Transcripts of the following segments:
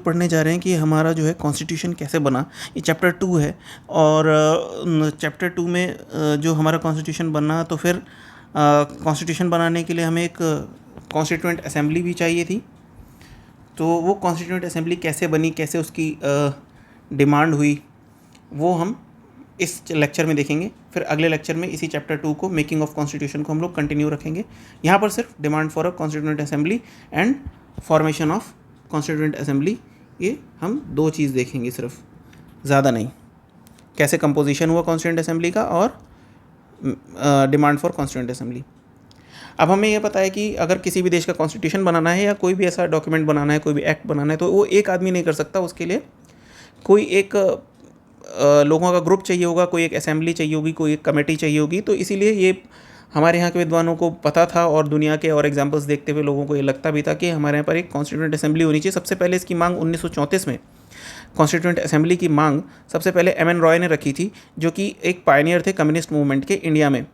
पढ़ने जा रहे हैं कि हमारा जो है कॉन्स्टिट्यूशन कैसे बना। ये चैप्टर 2 है और चैप्टर 2 में जो हमारा कॉन्स्टिट्यूशन बना, तो फिर कॉन्स्टिट्यूशन बनाने के लिए हमें एक कॉन्स्टिट्यूएंट असेंबली भी चाहिए थी। तो वो कॉन्स्टिट्यूएंट असेंबली कैसे बनी, कैसे उसकी डिमांड हुई, वो हम इस लेक्चर में देखेंगे। फिर अगले लेक्चर में इसी चैप्टर 2 को, मेकिंग ऑफ कॉन्स्टिट्यूशन को, हम लोग कंटिन्यू रखेंगे। यहाँ पर सिर्फ demand for a constituent assembly and formation of constituent assembly, ये हम 2 चीज़ देखेंगे सिर्फ, ज़्यादा नहीं। कैसे कंपोजिशन हुआ कॉन्स्टिट्यूएंट असेंबली का और डिमांड फॉर कॉन्स्टिट्यूएंट असेंबली। अब हमें यह पता है कि अगर किसी भी देश का कॉन्स्टिट्यूशन बनाना है या कोई भी ऐसा डॉक्यूमेंट बनाना है, कोई भी एक्ट बनाना है, तो वो एक आदमी नहीं कर सकता। उसके लिए कोई एक लोगों का ग्रुप चाहिए होगा, कोई एक असेंबली चाहिए होगी, कोई एक कमेटी चाहिए होगी। तो इसीलिए ये हमारे यहाँ के विद्वानों को पता था और दुनिया के और एग्जाम्पल्स देखते हुए लोगों को ये लगता भी था कि हमारे यहाँ पर एक कॉन्स्टिट्यूएंट असेंबली होनी चाहिए। सबसे पहले इसकी मांग 1934 में कॉन्स्टिट्यूएंट असेंबली की मांग सबसे पहले एम.एन. रॉय ने रखी थी, जो कि एक पायनियर थे कम्युनिस्ट मूवमेंट के इंडिया में।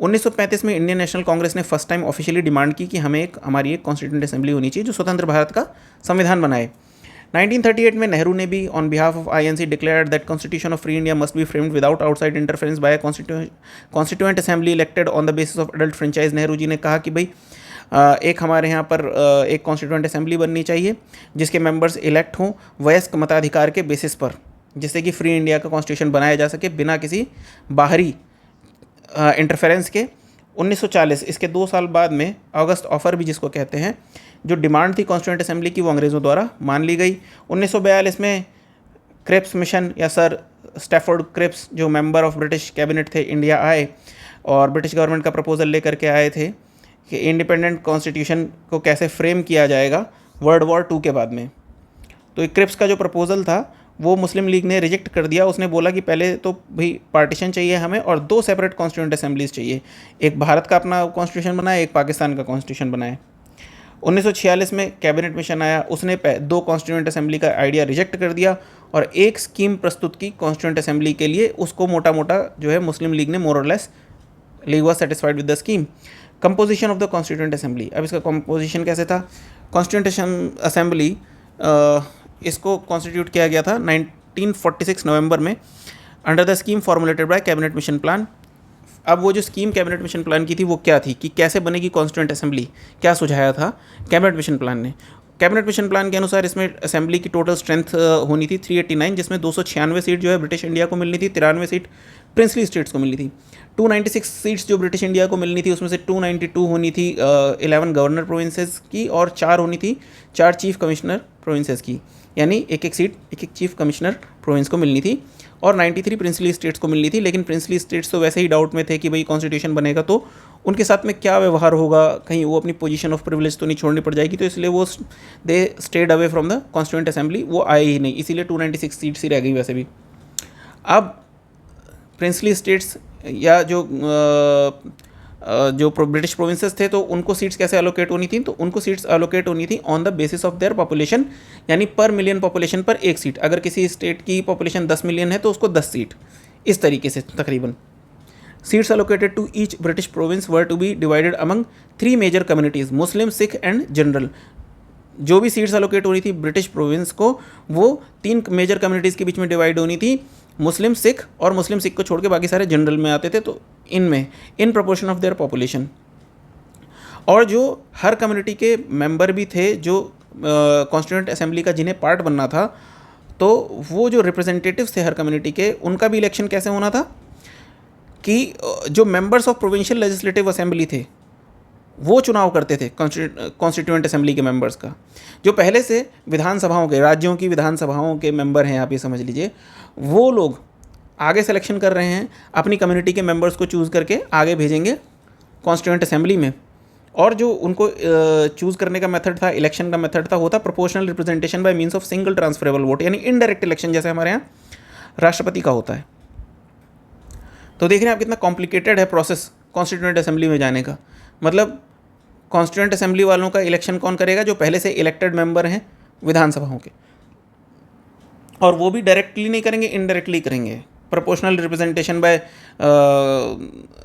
1935 में इंडियन नेशनल कांग्रेस ने फर्स्ट टाइम ऑफिशियली डिमांड की कि हमें हमारी एक कॉन्स्टिट्यूएंट असेंबली होनी चाहिए जो स्वतंत्र भारत का संविधान बनाए। 1938 में नेहरू ने भी on behalf of INC declared that constitution of free India must be framed without outside interference by constituent assembly elected on the basis of adult franchise. Nehru ji ने कहा कि भाई एक हमारे यहाँ पर एक कॉन्स्टिट्यूएंट असेंबली बननी चाहिए जिसके मेंबर्स इलेक्ट हों वयस्क मताधिकार के बेसिस पर, जिससे कि फ्री इंडिया का कॉन्स्टिट्यूशन बनाया जा सके बिना किसी बाहरी इंटरफेरेंस के। 1940 इसके 2 साल बाद में अगस्त ऑफर भी जिसको कहते हैं, जो डिमांड थी कॉन्स्टिट्यूएंट असेंबली की, वो अंग्रेज़ों द्वारा मान ली गई। 1942 में क्रिप्स मिशन या सर स्टैफोर्ड क्रिप्स जो मेंबर ऑफ ब्रिटिश कैबिनेट थे इंडिया आए और ब्रिटिश गवर्नमेंट का प्रपोजल लेकर के आए थे कि इंडिपेंडेंट कॉन्स्टिट्यूशन को कैसे फ्रेम किया जाएगा वर्ल्ड वॉर 2 के बाद में। तो क्रिप्स का जो प्रपोजल था वो मुस्लिम लीग ने रिजेक्ट कर दिया। उसने बोला कि पहले तो भाई पार्टीशन चाहिए हमें और 2 सेपरेट कॉन्स्टिट्यूएंट असेंबलीज चाहिए, एक भारत का अपना कॉन्स्टिट्यूशन बनाए, एक पाकिस्तान का कॉन्स्टिट्यूशन बनाए। 1946 में कैबिनेट मिशन आया, उसने 2 कॉन्स्टिट्यूएंट असेंबली का आइडिया रिजेक्ट कर दिया और एक स्कीम प्रस्तुत की कॉन्स्टिट्यूएंट असेंबली के लिए। उसको मोटा मोटा जो है मुस्लिम लीग ने मोर और less league was satisfied with the scheme. Composition of the constituent assembly, अब इसका कंपोजिशन कैसे था? कॉन्स्टिट्यूएंट असेंबली इसको कॉन्स्टिट्यूट किया गया था 1946 नवंबर में under the scheme formulated bye cabinet mission plan. अब वो जो स्कीम कैबिनेट मिशन प्लान की थी वो क्या थी कि कैसे बनेगी कॉन्स्टिट्यूएंट असेंबली, क्या सुझाया था कैबिनेट मिशन प्लान ने। कैबिनेट मिशन प्लान के अनुसार इसमें असेंबली की टोटल स्ट्रेंथ होनी थी 389, जिसमें 296 सीट जो है ब्रिटिश इंडिया को मिलनी थी, 93 सीट प्रिंसली स्टेट्स को मिलनी थी। 296 सीट्स जो ब्रिटिश इंडिया को मिलनी थी उसमें से 292 होनी थी 11 गवर्नर प्रोविंसेस की और 4 होनी थी 4 चीफ कमिश्नर प्रोविंसेस की, यानी एक एक सीट एक एक चीफ कमिश्नर प्रोविंस को मिलनी थी और 93 प्रिंसली स्टेट्स को मिलनी थी। लेकिन प्रिंसली स्टेट्स तो वैसे ही डाउट में थे कि भाई कॉन्स्टिट्यूशन बनेगा तो उनके साथ में क्या व्यवहार होगा, कहीं वो अपनी पोजीशन ऑफ प्रिविलेज तो नहीं छोड़नी पड़ जाएगी, तो इसलिए वो they stayed away from the constituent assembly, वो आए ही नहीं, इसीलिए 296 सीट्स ही रह गई वैसे भी। अब प्रिंसली स्टेट्स या जो ब्रिटिश प्रोविंसेस थे तो उनको सीट्स कैसे एलोकेट होनी थी? तो उनको सीट्स एलोकेट होनी थी on the basis of their population, यानी पर मिलियन पॉपुलेशन पर एक सीट। अगर किसी स्टेट की पॉपुलेशन 10 मिलियन है तो उसको 10 सीट, इस तरीके से तकरीबन। Seats allocated to each British province were to be divided among 3 major communities, Muslim, Sikh and general. जो भी सीट्स एलोकेट होनी थी ब्रिटिश प्रोविंस को वो 3 मेजर कम्युनिटीज़ के बीच में डिवाइड होनी थी, मुस्लिम, सिख, और मुस्लिम सिख को छोड़ के बाकी सारे जनरल में आते थे, तो इनमें in proportion of their population. और जो हर कम्युनिटी के मेंबर भी थे जो कॉन्स्टिट्यूएंट असेंबली का जिन्हें पार्ट बनना था, तो वो जो रिप्रेजेंटेटिव्स थे हर कम्युनिटी के, उनका भी इलेक्शन कैसे होना था कि जो members of provincial legislative assembly थे वो चुनाव करते थे कॉन्स्टिट्यूएंट असेंबली के मेंबर्स का। जो पहले से विधानसभाओं के, राज्यों की विधानसभाओं के मेंबर हैं, आप ये समझ लीजिए, वो लोग आगे सिलेक्शन कर रहे हैं, अपनी कम्युनिटी के मेंबर्स को चूज़ करके आगे भेजेंगे कॉन्स्टिट्यूएंट असेंबली में। और जो उनको चूज़ करने का मेथड था, इलेक्शन का मेथड था, होता proportional representation by means of single transferable vote, यानी इनडायरेक्ट इलेक्शन, जैसे हमारे यहाँ राष्ट्रपति का होता है। तो देख रहे हैं आप कितना कॉम्प्लिकेटेड है प्रोसेस कॉन्स्टिट्यूएंट असेंबली में जाने का। मतलब कॉन्स्टिट्यूएंट असेंबली वालों का इलेक्शन कौन करेगा? जो पहले से इलेक्टेड मेंबर हैं विधानसभाओं के, और वो भी डायरेक्टली नहीं करेंगे, इनडायरेक्टली करेंगे, proportional representation by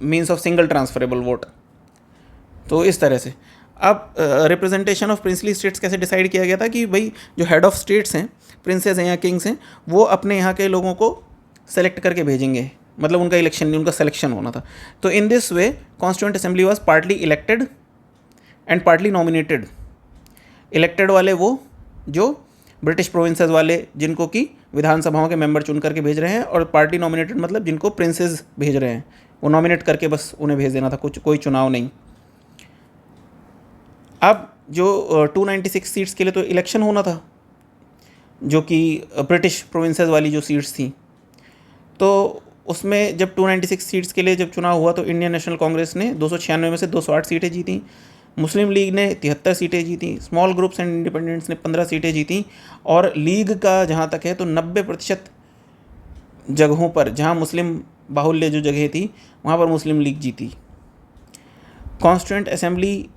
means of single transferable vote. तो इस तरह से अब रिप्रेजेंटेशन ऑफ प्रिंसली स्टेट्स कैसे डिसाइड किया गया था कि भाई जो हेड ऑफ स्टेट्स हैं, प्रिंसेस हैं या किंग्स हैं, वो अपने यहाँ के लोगों को सेलेक्ट करके भेजेंगे, मतलब उनका इलेक्शन नहीं, उनका सिलेक्शन होना था। तो in this way constituent assembly was partly elected and partly nominated. Elected वाले वो जो ब्रिटिश प्रोविंसेस वाले जिनको कि विधानसभाओं के मेंबर चुन करके भेज रहे हैं, और पार्टी नॉमिनेटेड मतलब जिनको प्रिंसेस भेज रहे हैं, वो नॉमिनेट करके बस उन्हें भेज देना था, कुछ कोई चुनाव नहीं। अब जो 296 सीट्स के लिए तो इलेक्शन होना था, जो कि ब्रिटिश प्रोविंसेस वाली जो सीट्स थी, तो उसमें जब 296 सीट्स के लिए जब चुनाव हुआ तो इंडियन नेशनल कांग्रेस ने 296 में से 208 सीटें जीती, मुस्लिम लीग ने 73 सीटें जीती, स्मॉल ग्रुप्स एंड इंडिपेंडेंट्स ने 15 सीटें जीती, और लीग का जहाँ तक है तो 90% जगहों पर जहाँ मुस्लिम बाहुल्य जो जगह थी वहाँ पर मुस्लिम लीग जीती। Constituent assembly,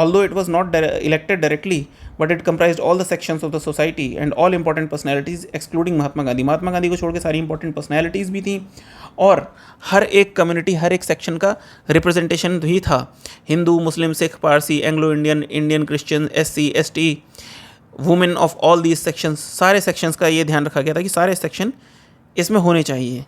although it was not elected directly, but it comprised all the sections of the society and all important personalities excluding Mahatma Gandhi. Mahatma Gandhi को छोड़ के सारी इंपॉर्टेंट पर्सनैलिटीज़ भी थी, और हर एक कम्युनिटी, हर एक सेक्शन का रिप्रेजेंटेशन भी था। हिंदू, मुस्लिम, सिख, पारसी, Anglo Indian, Indian Christian, SC ST, women of all these sections, सारे सेक्शंस का ये ध्यान रखा गया था कि सारे सेक्शन इसमें होने चाहिए।